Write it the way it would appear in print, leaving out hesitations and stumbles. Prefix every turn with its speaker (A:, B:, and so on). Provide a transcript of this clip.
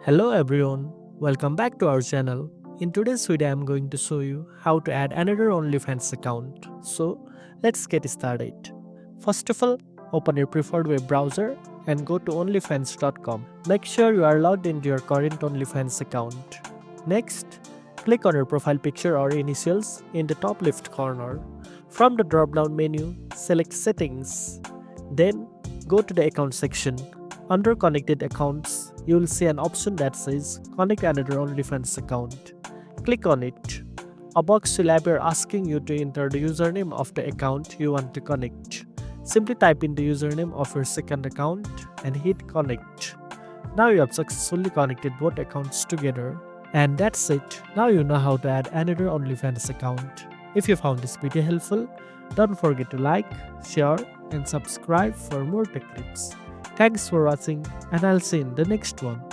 A: Hello everyone, welcome back to our channel. In today's video, I'm going to show you how to add another OnlyFans account. So let's get started. First of all, open your preferred web browser and go to onlyfans.com. Make sure you are logged into your current OnlyFans account. Next, click on your profile picture or initials in the top left corner. From the drop-down menu, select Settings. Then go to the Account section. Under Connected Accounts, you will see an option that says Connect another OnlyFans account. Click on it. A box will appear asking you to enter the username of the account you want to connect. Simply type in the username of your second account and hit Connect. Now you have successfully connected both accounts together. And that's it. Now you know how to add another OnlyFans account. If you found this video helpful, don't forget to like, share, and subscribe for more tech tips. Thanks for watching, and I'll see you in the next one.